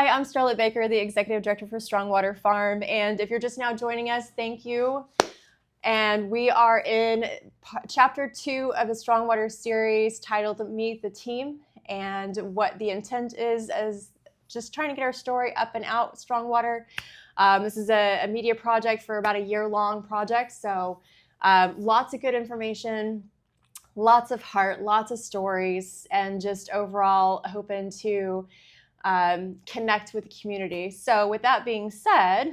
Hi, I'm Starlet Baker, the Executive Director for Strongwater Farm, and if you're just now joining us, thank you. And we are in Chapter 2 of the Strongwater Series titled Meet the Team, and what the intent is just trying to get our story up and out Strongwater. This is a media project for about a year-long project, so lots of good information, lots of heart, lots of stories, and just overall hoping to connect with the community. So with that being said,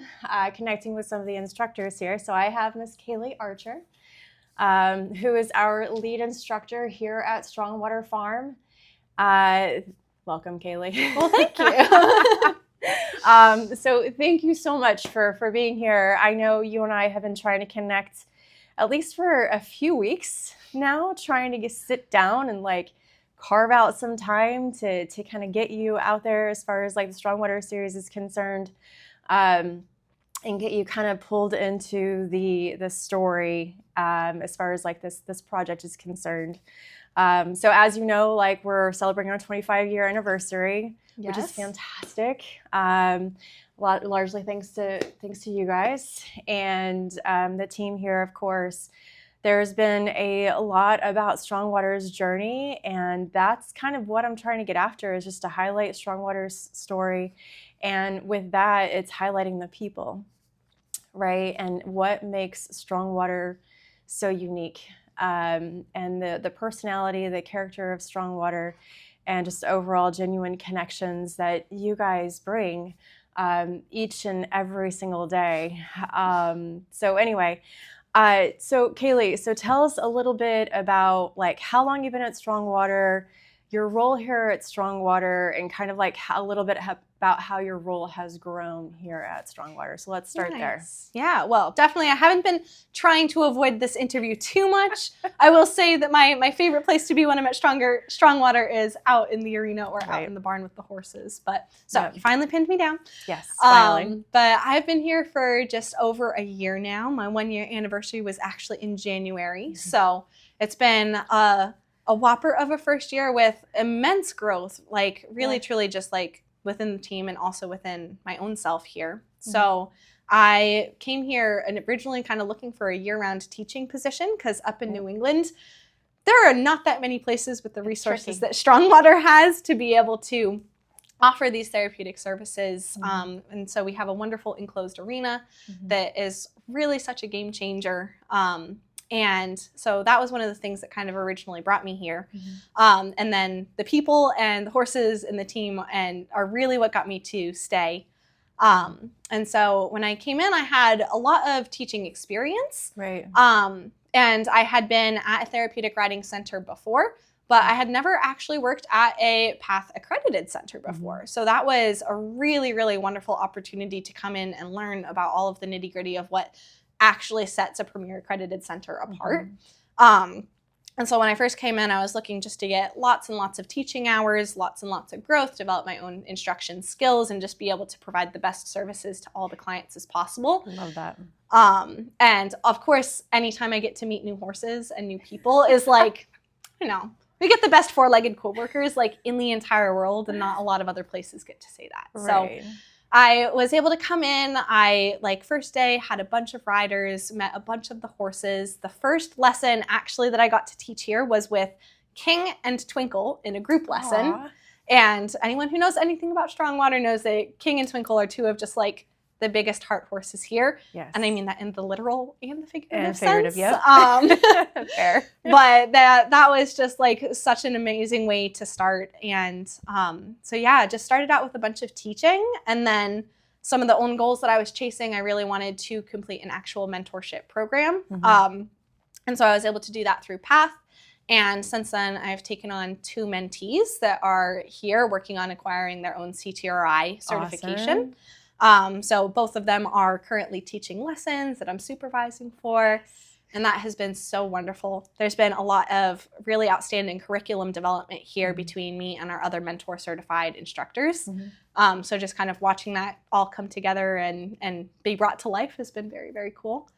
connecting with some of the instructors here. So I have Miss Cailey Archer, who is our lead instructor here at Strongwater Farm. Welcome, Cailey. Well, thank you. So thank you so much for being here. I know you and I have been trying to connect at least for a few weeks now, trying to sit down and carve out some time to kind of get you out there as far as the Strongwater Series is concerned, and get you kind of pulled into the story as far as this project is concerned. So as you know, we're celebrating our 25-year anniversary, Yes. which is fantastic. Largely thanks to you guys and the team here, of course. There's been a lot about Strongwater's journey, and that's kind of what I'm trying to get after, is just to highlight Strongwater's story. And with that, it's highlighting the people, right? And what makes Strongwater so unique, and the personality, the character of Strongwater, and just overall genuine connections that you guys bring each and every single day. So anyway, so Cailey, so tell us a little bit about how long you've been at Strongwater, your role here at Strongwater, and kind of a little bit about how your role has grown here at Strongwater. So let's start there. Yeah, well, definitely. I haven't been trying to avoid this interview too much. I will say that my favorite place to be when I'm at Strongwater is out in the arena or out in the barn with the horses. But so you finally pinned me down. Yes, finally. But I've been here for just over a year now. My 1-year anniversary was actually in January. Mm-hmm. So it's been a whopper of a first year with immense growth, really, truly just within the team and also within my own self here. Mm-hmm. So I came here and originally kind of looking for a year-round teaching position, because up in New England, there are not that many places with the resources that Strongwater has to be able to offer these therapeutic services. Mm-hmm. And so we have a wonderful enclosed arena that is really such a game changer. And so that was one of the things that kind of originally brought me here. Mm-hmm. And then the people and the horses and the team are really what got me to stay. And so when I came in, I had a lot of teaching experience. Right. And I had been at a therapeutic riding center before, but I had never actually worked at a PATH accredited center before. Mm-hmm. So that was a really, really wonderful opportunity to come in and learn about all of the nitty-gritty of what actually sets a premier accredited center apart. Mm-hmm. And so when I first came in, I was looking just to get lots and lots of teaching hours, lots and lots of growth, develop my own instruction skills, and just be able to provide the best services to all the clients as possible. Love that. And of course, anytime I get to meet new horses and new people is we get the best four-legged co-workers in the entire world, and not a lot of other places get to say that. Right. So I was able to come in. I, first day, had a bunch of riders, met a bunch of the horses. The first lesson, actually, that I got to teach here was with King and Twinkle in a group lesson. Aww. And anyone who knows anything about Strongwater knows that King and Twinkle are two of just, the biggest heart horses here. Yes. And I mean that in the literal and the figurative sense. Yep. Fair. But that was just such an amazing way to start. And so yeah, just started out with a bunch of teaching, and then some of the own goals that I was chasing, I really wanted to complete an actual mentorship program. Mm-hmm. And so I was able to do that through PATH. And since then, I've taken on 2 mentees that are here working on acquiring their own CTRI certification. Awesome. So both of them are currently teaching lessons that I'm supervising for, and that has been so wonderful. There's been a lot of really outstanding curriculum development here between me and our other mentor certified instructors. Mm-hmm. So just kind of watching that all come together and be brought to life has been very, very cool.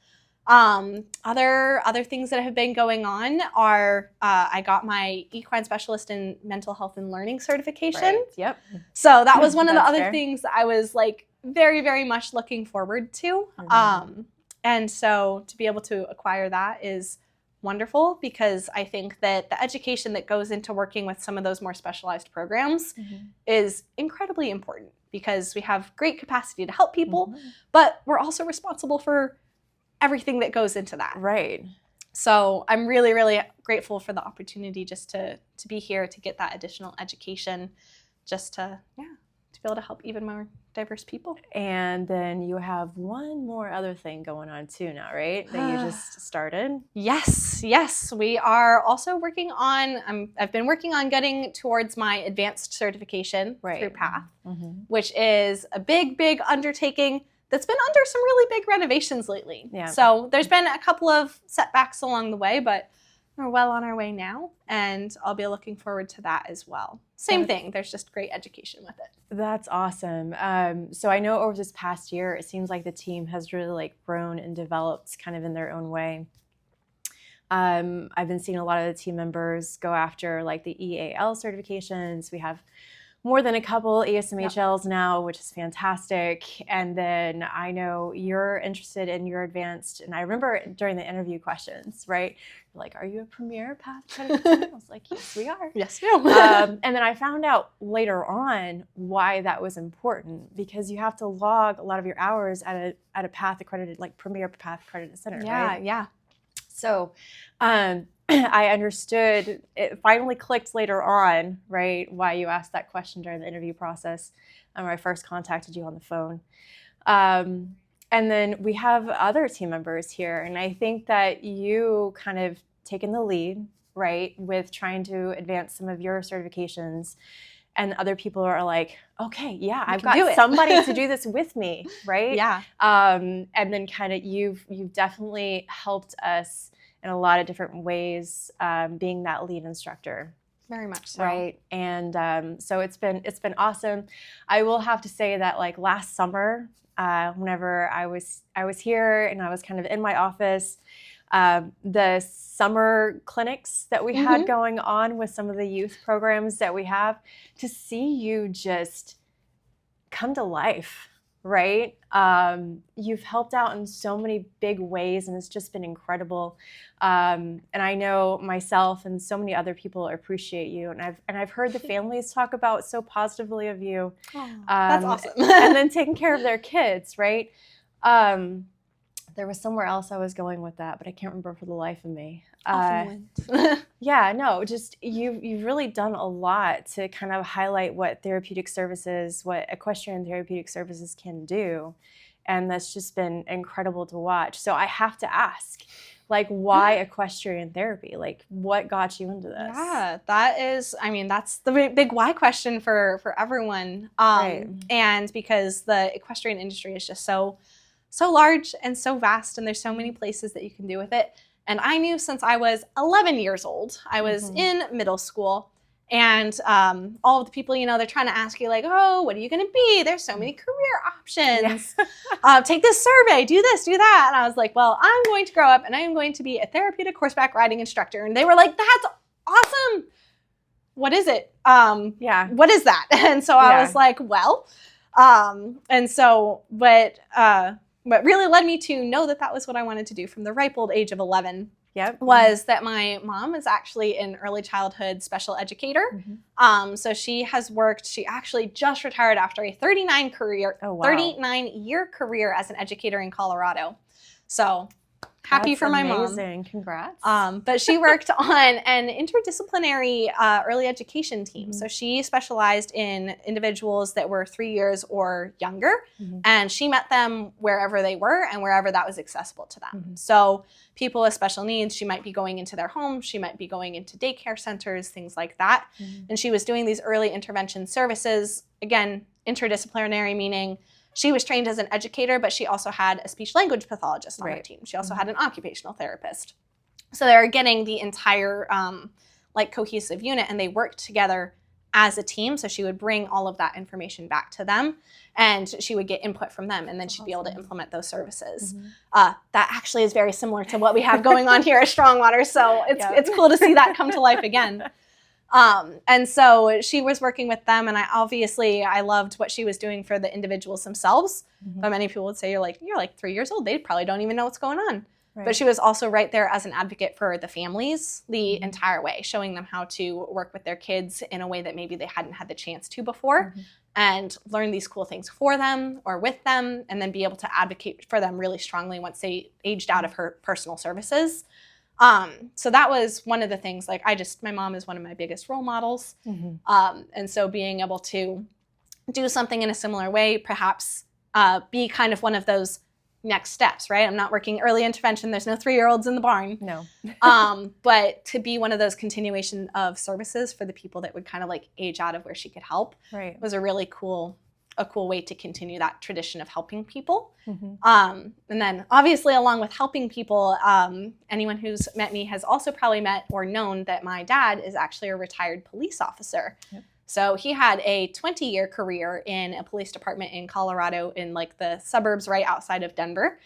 Other things that have been going on are I got my equine specialist in mental health and learning certification. Right. Yep. So that was one of the That's other fair. things I was like very, very much looking forward to. And so to be able to acquire that is wonderful, because I think that the education that goes into working with some of those more specialized programs is incredibly important, because we have great capacity to help people, but we're also responsible for everything that goes into that. Right. So I'm really, really grateful for the opportunity just to be here, to get that additional education, just to be able to help even more diverse people. And then you have one more other thing going on too now, right? That you just started. Yes. We are also working on, I've been working on getting towards my advanced certification through PATH, which is a big, big undertaking that's been under some really big renovations lately. Yeah. So there's been a couple of setbacks along the way, but we're well on our way now, and I'll be looking forward to that as well. Same thing. There's just great education with it. That's awesome. So I know over this past year, it seems like the team has really like grown and developed kind of in their own way. I've been seeing a lot of the team members go after like the EAL certifications. We have more than a couple ASMHLs now, which is fantastic. And then I know you're interested in your advanced, and I remember during the interview questions, right? You're like, are you a Premier PATH accredited? I was like, yes, we are. Yes, we are. And then I found out later on why that was important, because you have to log a lot of your hours at a PATH accredited, like Premier PATH accredited center, right? Yeah. So I understood, it finally clicked later on, right, why you asked that question during the interview process when I first contacted you on the phone. And then we have other team members here, and I think that you kind of taken the lead, right, with trying to advance some of your certifications, and other people are like, okay, yeah, I've got somebody to do this with me, right? Yeah. And then kind of you've definitely helped us in a lot of different ways, being that lead instructor. Very much so. Right. And so it's been awesome. I will have to say that like last summer, whenever I was here and I was kind of in my office, the summer clinics that we had going on with some of the youth programs that we have, to see you just come to life. Right? You've helped out in so many big ways, and it's just been incredible. And I know myself and so many other people appreciate you, and I've heard the families talk about so positively of you. That's awesome. And then taking care of their kids, right? There was somewhere else I was going with that, but I can't remember for the life of me. Yeah, no, just you've really done a lot to kind of highlight what therapeutic services, what equestrian therapeutic services can do. And that's just been incredible to watch. So I have to ask, like, why equestrian therapy? Like, what got you into this? Yeah, that's the big why question for everyone. Right. And because the equestrian industry is just so large and so vast, and there's so many places that you can do with it. And I knew since I was 11 years old, I was in middle school, and all of the people, they're trying to ask you like, oh, what are you going to be? There's so many career options. Take this survey, do this, do that. And I was like, well, I'm going to grow up and I am going to be a therapeutic horseback riding instructor. And they were like, that's awesome. What is it? What is that? And so I was like, well, and so, but really led me to know that was what I wanted to do from the ripe old age of 11. Was that my mom is actually an early childhood special educator. So she actually just retired after a 39-year career as an educator in Colorado. So happy for my mom. Amazing. Congrats. But she worked on an interdisciplinary early education team. So she specialized in individuals that were 3 years or younger, and she met them wherever they were and wherever that was accessible to them. So people with special needs, she might be going into their home, she might be going into daycare centers, things like that. And she was doing these early intervention services, again, interdisciplinary, meaning she was trained as an educator, but she also had a speech-language pathologist on her team. She also had an occupational therapist. So they were getting the entire cohesive unit, and they worked together as a team. So she would bring all of that information back to them, and she would get input from them, and then she'd be able to implement those services. That actually is very similar to what we have going on here at Strongwater. So it's cool to see that come to life again. And so she was working with them, and I loved what she was doing for the individuals themselves. But many people would say, you're like 3 years old. They probably don't even know what's going on. Right. But she was also right there as an advocate for the families the entire way, showing them how to work with their kids in a way that maybe they hadn't had the chance to before, and learn these cool things for them or with them, and then be able to advocate for them really strongly once they aged out of her personal services. So that was one of the things, like my mom is one of my biggest role models. And so being able to do something in a similar way, perhaps be kind of one of those next steps, right? I'm not working early intervention. There's no 3-year-olds in the barn. No. But to be one of those continuation of services for the people that would kind of like age out of where she could help was a really cool way to continue that tradition of helping people. And then obviously along with helping people, anyone who's met me has also probably met or known that my dad is actually a retired police officer. So he had a 20-year career in a police department in Colorado, in like the suburbs right outside of Denver,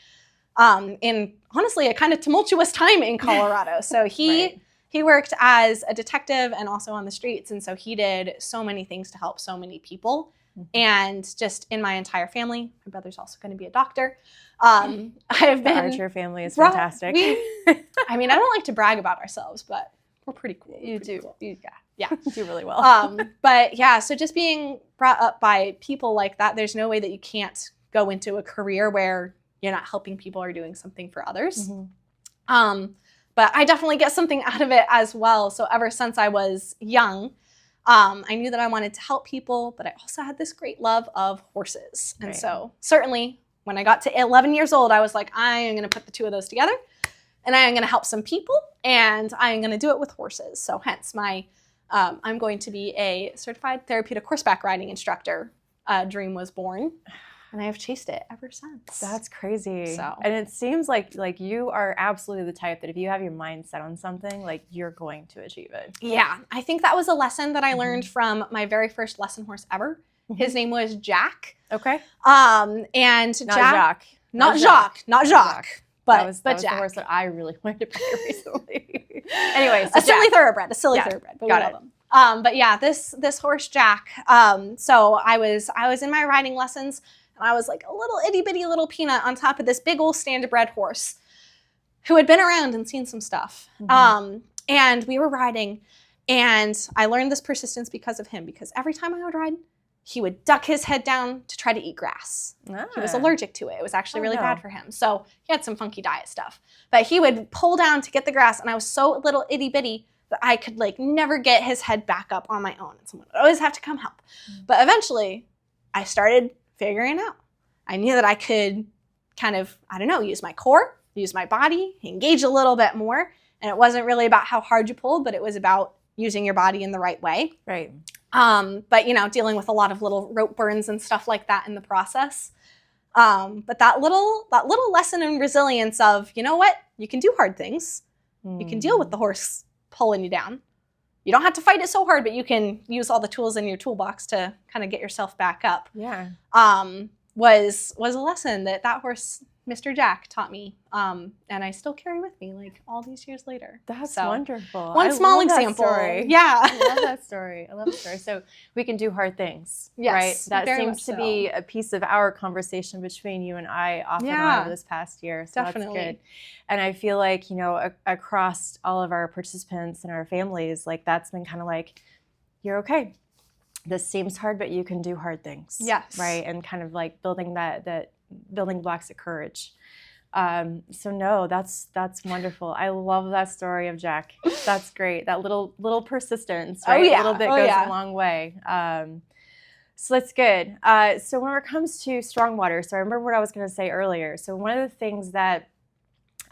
in honestly a kind of tumultuous time in Colorado. So he worked as a detective and also on the streets. And so he did so many things to help so many people. And just in my entire family, my brother's also going to be a doctor. The Archer family is fantastic. I mean, I don't like to brag about ourselves, but we're pretty cool. You do. Cool. Yeah, you do really well. But yeah, so just being brought up by people like that, there's no way that you can't go into a career where you're not helping people or doing something for others. But I definitely get something out of it as well. So ever since I was young, I knew that I wanted to help people, but I also had this great love of horses. And so certainly when I got to 11 years old, I was like, I am going to put the two of those together, and I am going to help some people, and I am going to do it with horses. So hence my, I'm going to be a certified therapeutic horseback riding instructor. Dream was born, and I have chased it ever since. That's crazy. So, and it seems like you are absolutely the type that if you have your mind set on something, like you're going to achieve it. Yeah, I think that was a lesson that I learned from my very first lesson horse ever. His name was Jack. Okay. And Not Jack, Jacques. not Jacques. But that was Jack. the horse that I really wanted to buy recently. Anyway, so a silly thoroughbred, but we love him. But yeah, this horse Jack. So I was in my riding lessons, and I was like a little itty bitty little peanut on top of this big old standardbred horse who had been around and seen some stuff. And we were riding, and I learned this persistence because of him, because every time I would ride, he would duck his head down to try to eat grass. He was allergic to it. It was actually really bad for him. So he had some funky diet stuff. But he would pull down to get the grass, and I was so little itty bitty that I could like never get his head back up on my own. And someone would always have to come help. But eventually, I started figuring out. I knew that I could kind of, use my core, use my body, engage a little bit more. And it wasn't really about how hard you pulled, but it was about using your body in the right way. Right. But dealing with a lot of little rope burns and stuff like that in the process. But that little lesson in resilience of, you know what, you can do hard things. You can deal with the horse pulling you down. You don't have to fight it so hard, but you can use all the tools in your toolbox to kind of get yourself back up. Yeah. Was a lesson that horse, Mr. Jack, taught me, and I still carry with me like all these years later. That's wonderful. One small example. Yeah. I love that story. So we can do hard things, right? That seems to be a piece of our conversation between you and I off and on over this past year. So definitely. That's good. And I feel like, across all of our participants and our families, like that's been kind of like, you're okay. This seems hard, but you can do hard things. Yes. Right. And kind of like building that building blocks of courage. So no, that's wonderful. I love that story of Jack. That's great. That little persistence, right? A little bit goes a long way. So that's good. So when it comes to Strongwater, so I remember what I was going to say earlier. So one of the things that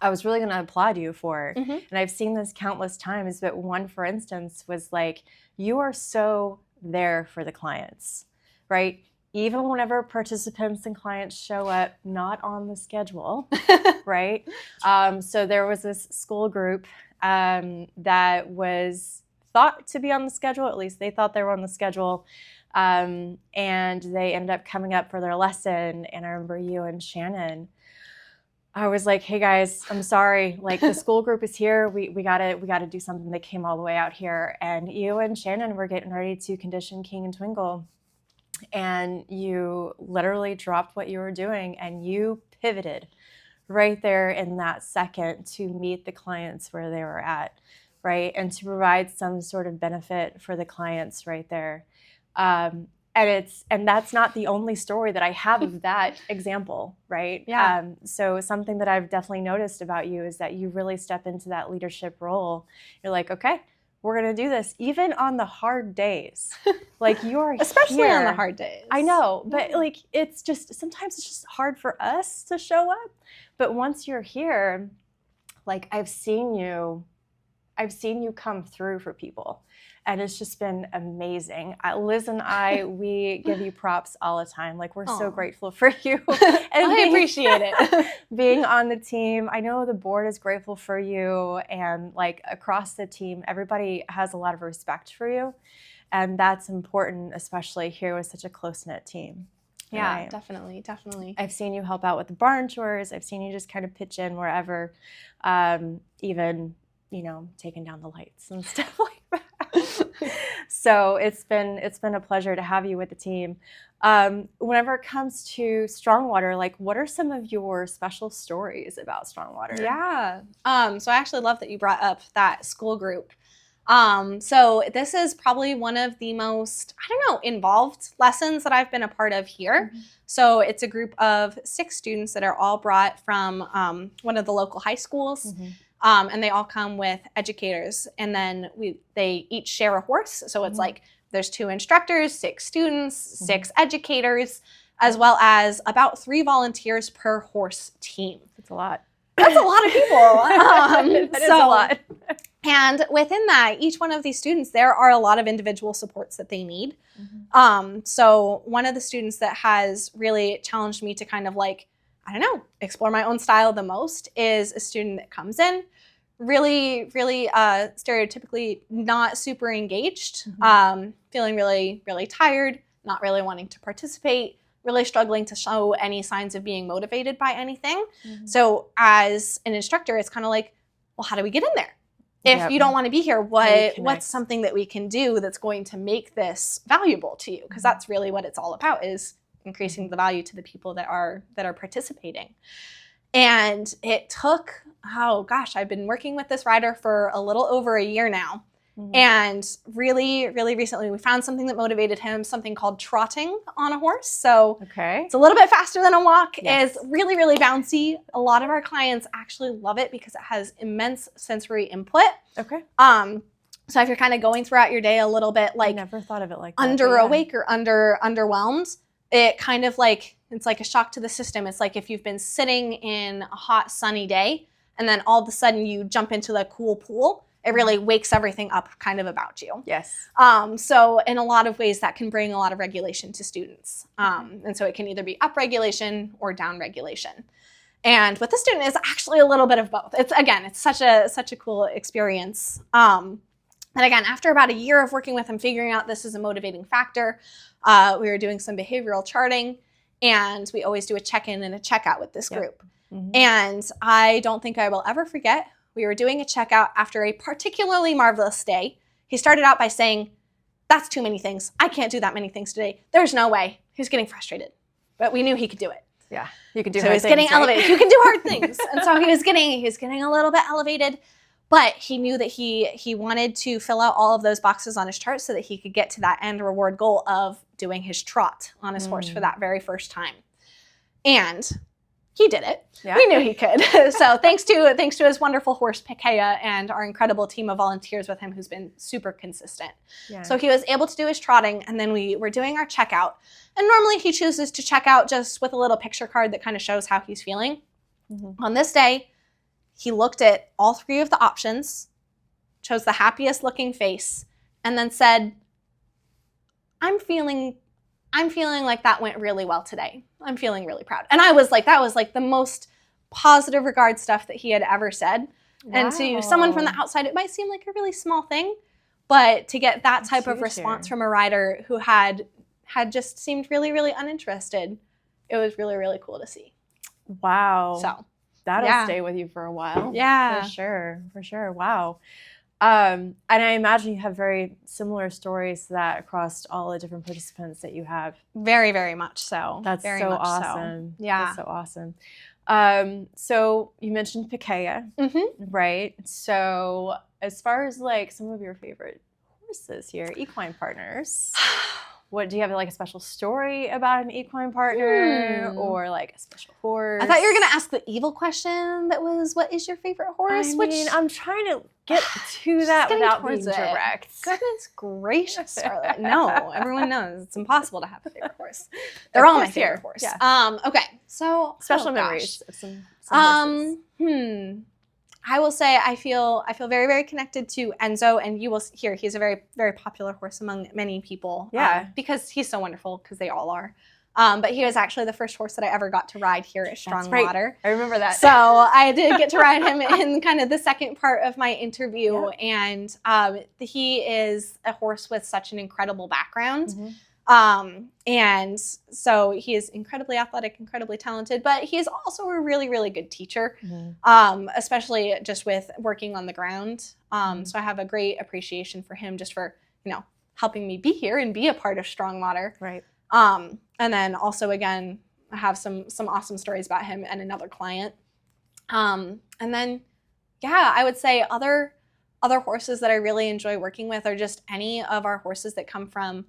I was really going to applaud you for, and I've seen this countless times, but one, for instance, was like, you are so there for the clients, right? Even whenever participants and clients show up not on the schedule, right? So there was this school group that was thought to be on the schedule. At least they thought they were on the schedule. And they ended up coming up for their lesson. And I remember you and Shannon, I was like, hey guys, I'm sorry. Like the school group is here. We gotta do something. They came all the way out here. And you and Shannon were getting ready to condition King and Twinkle. And you literally dropped what you were doing and you pivoted right there in that second to meet the clients where they were at, right? And to provide some sort of benefit for the clients right there. And that's not the only story that I have of that example, right? Yeah. So something that I've definitely noticed about you is that you really step into that leadership role. You're like, okay, we're going to do this, even on the hard days. Like you're Especially here. on the hard days. I know, but like sometimes it's just hard for us to show up. But once you're here, like I've seen you come through for people. And it's just been amazing. Liz and I, we give you props all the time. Like, we're so grateful for you. And I appreciate it. Being on the team. I know the board is grateful for you. And like across the team, everybody has a lot of respect for you. And that's important, especially here with such a close-knit team. Yeah, right? definitely. I've seen you help out with the barn chores. I've seen you just kind of pitch in wherever, even, taking down the lights and stuff like that. So it's been a pleasure to have you with the team. Whenever it comes to Strongwater, like what are some of your special stories about Strongwater? Yeah. So I actually love that you brought up that school group. So this is probably one of the most, involved lessons that I've been a part of here. Mm-hmm. So it's a group of 6 students that are all brought from one of the local high schools. Mm-hmm. And they all come with educators, and then they each share a horse. So it's like there's 2 instructors, 6 students, 6 educators, as well as about 3 volunteers per horse team. That's a lot. That's a lot of people. That is a lot. And within that, each one of these students, there are a lot of individual supports that they need. Mm-hmm. So one of the students that has really challenged me to kind of explore my own style the most is a student that comes in really, really stereotypically not super engaged, feeling really, really tired, not really wanting to participate, really struggling to show any signs of being motivated by anything. Mm-hmm. So as an instructor, it's kind of like, well, how do we get in there? If you don't want to be here, what's something that we can do that's going to make this valuable to you? Because that's really what it's all about, is increasing the value to the people that are participating. And it took, I've been working with this rider for a little over a year now. Mm-hmm. And really, really recently, we found something that motivated him, something called trotting on a horse. So it's a little bit faster than a walk. Yes. It's really, really bouncy. A lot of our clients actually love it because it has immense sensory input. Okay. So if you're kind of going throughout your day a little bit I never thought of it like that. Awake or underwhelmed, it kind of it's like a shock to the system. It's like if you've been sitting in a hot, sunny day, and then all of a sudden you jump into the cool pool, it really wakes everything up kind of about you. Yes. So in a lot of ways, that can bring a lot of regulation to students. And so it can either be upregulation or downregulation. And with the student, it's actually a little bit of both. It's such a cool experience. And again, after about a year of working with him, figuring out this is a motivating factor, we were doing some behavioral charting, and we always do a check-in and a checkout with this group. Mm-hmm. And I don't think I will ever forget, we were doing a checkout after a particularly marvelous day. He started out by saying, "That's too many things. I can't do that many things today. There's no way." He was getting frustrated, but we knew he could do it. Yeah, you can do. So he was getting elevated. You can do hard things, and so he was getting a little bit elevated. But he knew that he wanted to fill out all of those boxes on his chart so that he could get to that end reward goal of doing his trot on his horse for that very first time. And he did it. Yeah. We knew he could. So thanks to his wonderful horse, Pekea, and our incredible team of volunteers with him who's been super consistent. Yeah. So he was able to do his trotting, and then we were doing our checkout. And normally he chooses to check out just with a little picture card that kind of shows how he's feeling. Mm-hmm. On this day, he looked at all 3 of the options, chose the happiest looking face, and then said, I'm feeling like that went really well today. I'm feeling really proud. And I was like, that was like the most positive regard stuff that he had ever said. Wow. And to someone from the outside, it might seem like a really small thing, But to get that type of huge response here. from a rider who had just seemed really, really uninterested, it was really, really cool to see. Wow. So that'll yeah. stay with you for a while. Yeah. For sure. Wow. And I imagine you have very similar stories to that across all the different participants that you have. Very, very much so. That's very so much awesome. So. Yeah. That's so awesome. So you mentioned Cailey, right? So as far as like some of your favorite horses here, equine partners, what do you have like a special story about an equine partner or like a special horse? I thought you were gonna ask the evil question that was, what is your favorite horse? I mean, I'm trying to get to that without being direct. Goodness gracious, Starlet. No, everyone knows it's impossible to have a favorite horse. They're all my favorite horse. Yeah. Okay, so special memories of some horses. I will say I feel very, very connected to Enzo, and you will hear he's a very, very popular horse among many people. Yeah. Because he's so wonderful, because they all are. But he was actually the first horse that I ever got to ride here at Strongwater. Right. I remember that. So I did get to ride him in kind of the second part of my interview. Yeah. And he is a horse with such an incredible background. And so he is incredibly athletic, incredibly talented, but he is also a really, really good teacher, especially just with working on the ground. So I have a great appreciation for him just for, helping me be here and be a part of Strongwater. Right. And then also, again, I have some awesome stories about him and another client. And then, I would say other horses that I really enjoy working with are just any of our horses that come from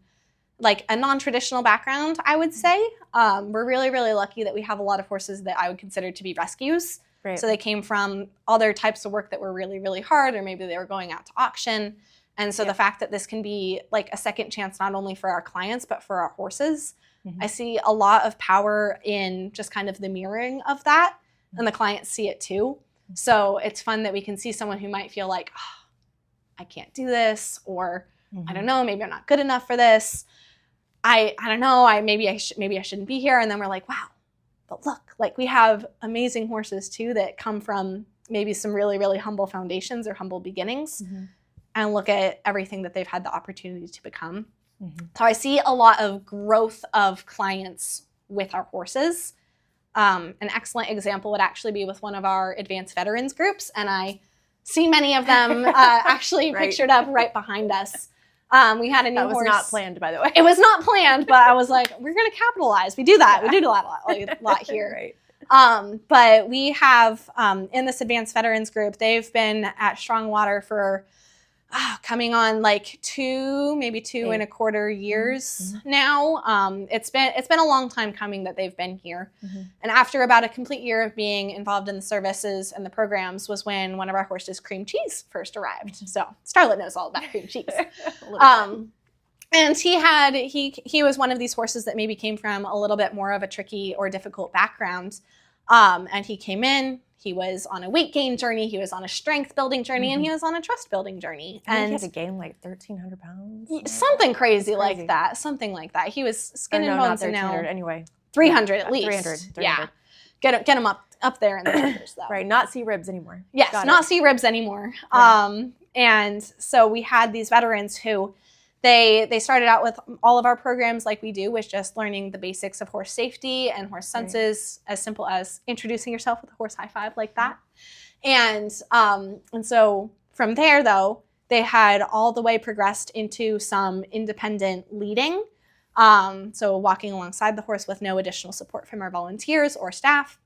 like a non-traditional background, I would say. We're really, really lucky that we have a lot of horses that I would consider to be rescues. Right. So they came from other types of work that were really, really hard, or maybe they were going out to auction. And so the fact that this can be like a second chance, not only for our clients, but for our horses, I see a lot of power in just kind of the mirroring of that, and the clients see it too. So it's fun that we can see someone who might feel like, I can't do this, or I don't know, maybe I'm not good enough for this. I don't know, maybe I shouldn't be here. And then we're like, wow, but look, like we have amazing horses too that come from maybe some really, really humble foundations or humble beginnings, and look at everything that they've had the opportunity to become. So I see a lot of growth of clients with our horses. An excellent example would actually be with one of our advanced veterans groups, and I see many of them actually pictured up right behind us. We had a new horse. That was not planned, by the way. It was not planned, but I was like, we're going to capitalize. We do that. We do a lot here. Right. But we have, in this advanced veterans group, they've been at Strongwater for coming on like maybe two and a quarter years now. It's been a long time coming that they've been here. And after about a complete year of being involved in the services and the programs was when one of our horses, Cream Cheese, first arrived. So Starlet knows all about Cream Cheese. And he was one of these horses that maybe came from a little bit more of a tricky or difficult background. And he came in. He was on a weight gain journey, he was on a strength building journey, and he was on a trust building journey. And he had to gain like 1,300 pounds? Something crazy like that. Something like that. He was skin and bones and now. Anyway. 300 at least. 300. Yeah. Get him up there in the figures, though. Right, not C-ribs anymore. Yes, not C-ribs anymore. Yeah. And so we had these veterans who they started out with all of our programs like we do, with just learning the basics of horse safety and horse senses, as simple as introducing yourself with a horse high five like that. And so from there, though, they had all the way progressed into some independent leading. So walking alongside the horse with no additional support from our volunteers or staff.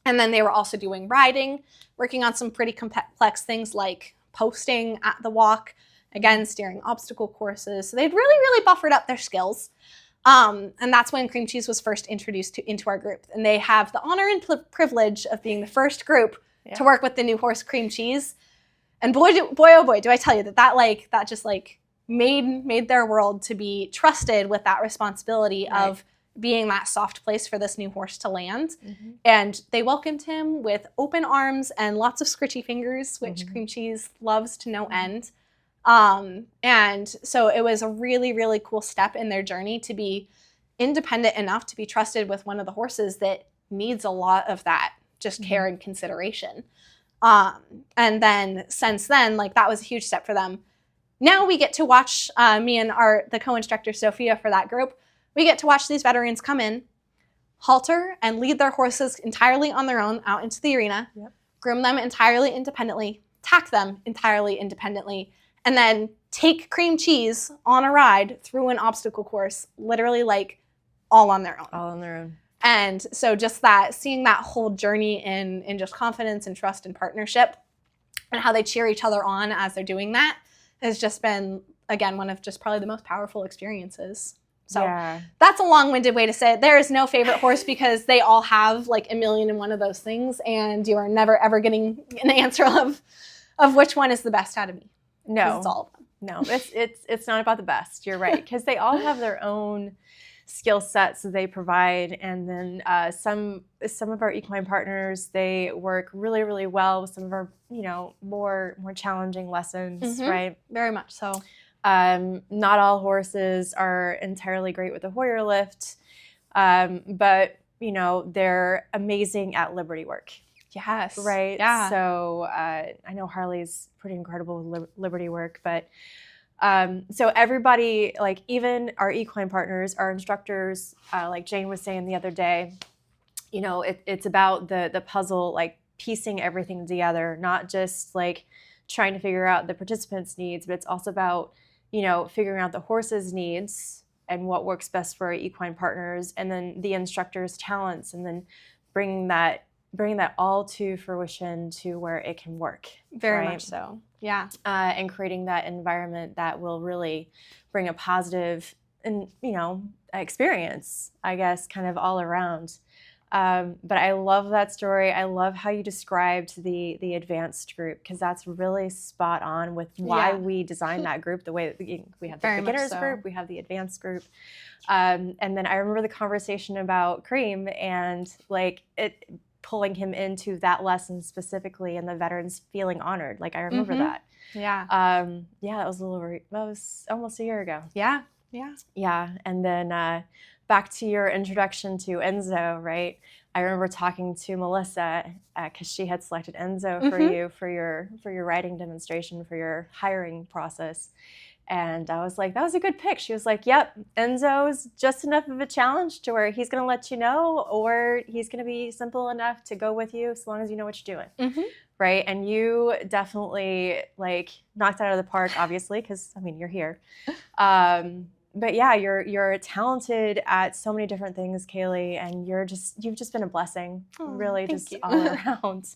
And then they were also doing riding, working on some pretty complex things like posting at the walk, again, steering obstacle courses. So they'd really, really buffered up their skills. And that's when Cream Cheese was first introduced into our group. And they have the honor and privilege of being the first group to work with the new horse, Cream Cheese. And boy, oh boy, do I tell you that just made their world to be trusted with that responsibility of being that soft place for this new horse to land. And they welcomed him with open arms and lots of scritchy fingers, which Cream Cheese loves to no end. And so it was a really, really cool step in their journey to be independent enough to be trusted with one of the horses that needs a lot of that just care and consideration. And then since then, that was a huge step for them. now we get to watch, me and the co-instructor Sophia for that group, we get to watch these veterans come in, halter and lead their horses entirely on their own out into the arena, Yep. groom them entirely independently, tack them entirely independently, and then take cream cheese on a ride through an obstacle course, literally like all on their own. All on their own. And so just seeing that whole journey in just confidence and trust and partnership and how they cheer each other on as they're doing that has just been, again, one of just probably the most powerful experiences. So that's a long-winded way to say it. There is no favorite horse because they all have like a million and one of those things, and you are never ever getting an answer of which one is the best out of me. No, it's all of them. No, it's not about the best. You're right, because they all have their own skill sets that they provide, and then some of our equine partners, they work really, really well with some of our more challenging lessons, right? Very much so. Not all horses are entirely great with the Hoyer lift, but they're amazing at liberty work. Yes. Right. Yeah. So I know Harley's pretty incredible with liberty work, but so everybody, like even our equine partners, our instructors, like Jane was saying the other day, it's about the puzzle, like piecing everything together, not just like trying to figure out the participants' needs, but it's also about figuring out the horse's needs and what works best for our equine partners, and then the instructor's talents, and then bringing that all to fruition to where it can work. Very much so. Yeah. And creating that environment that will really bring a positive and experience, I guess, kind of all around. But I love that story. I love how you described the advanced group, because that's really spot on with why we designed that group the way that we have the Very beginners group, we have the advanced group. And then I remember the conversation about Cream and like it pulling him into that lesson specifically, and the veterans feeling honored. Like I remember that. Yeah. That was almost a year ago. Yeah. And then back to your introduction to Enzo, right? I remember talking to Melissa because she had selected Enzo for you for your riding demonstration for your hiring process. And I was like, that was a good pick. She was like, yep, Enzo's just enough of a challenge to where he's going to let you know, or he's going to be simple enough to go with you as long as you know what you're doing. Right? And you definitely like knocked it out of the park, obviously, because I mean, you're here. But yeah, you're talented at so many different things, Cailey, and you've just been a blessing, really, just all around.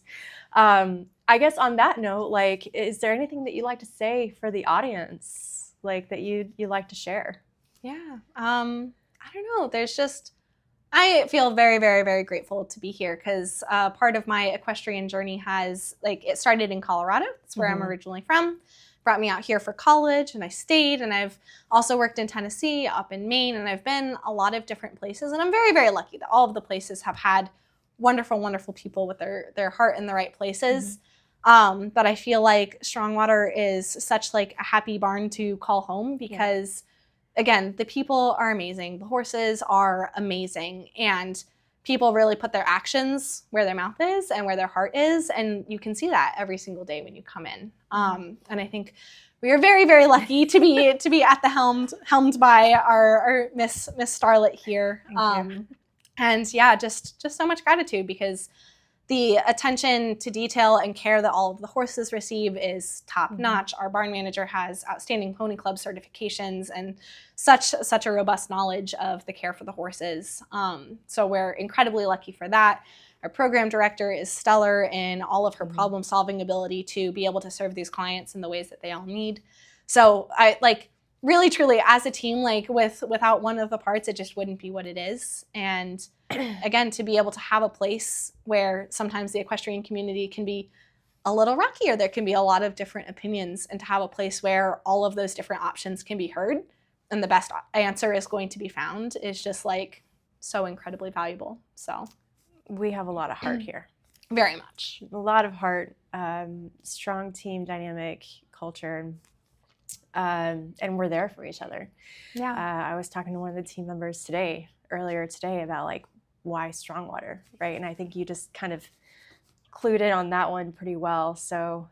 I guess on that note, like, is there anything that you'd like to say for the audience, like that you'd like to share? Yeah. I don't know. I feel very, very, very grateful to be here, because part of my equestrian journey has, like, it started in Colorado. That's where I'm originally from. Brought me out here for college, and I stayed, and I've also worked in Tennessee, up in Maine, and I've been a lot of different places, and I'm very, very lucky that all of the places have had wonderful, wonderful people with their heart in the right places. But I feel like Strongwater is such like a happy barn to call home, because again, the people are amazing, the horses are amazing, and people really put their actions where their mouth is and where their heart is, and you can see that every single day when you come in. And I think we are very, very lucky to be at the helmed by our Miss Starlet here. And yeah, just so much gratitude, because the attention to detail and care that all of the horses receive is top notch. Our barn manager has outstanding pony club certifications and such a robust knowledge of the care for the horses. So we're incredibly lucky for that. Our program director is stellar in all of her problem solving ability to be able to serve these clients in the ways that they all need. So I like really truly as a team, like without one of the parts, it just wouldn't be what it is. And again, to be able to have a place where sometimes the equestrian community can be a little rocky, or there can be a lot of different opinions, and to have a place where all of those different options can be heard and the best answer is going to be found is just like so incredibly valuable. So we have a lot of heart here. Very much. A lot of heart, strong team dynamic culture. And we're there for each other. Yeah. I was talking to one of the team members earlier today about like why Strongwater, right? And I think you just kind of clued in on that one pretty well. So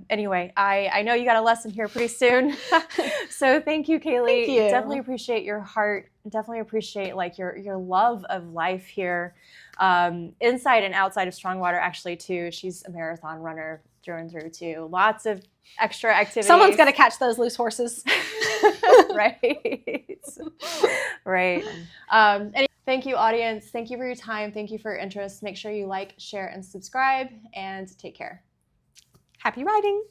anyway, I know you got a lesson here pretty soon. So thank you, Cailey. Thank you. Definitely appreciate your heart. Definitely appreciate like your love of life here, inside and outside of Strongwater. Actually, too. She's a marathon runner through and through too. Lots of extra activities. Someone's got to catch those loose horses. Right. Right. Thank you, audience. Thank you for your time. Thank you for your interest. Make sure you like, share, and subscribe, and take care. Happy riding.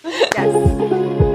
Yes.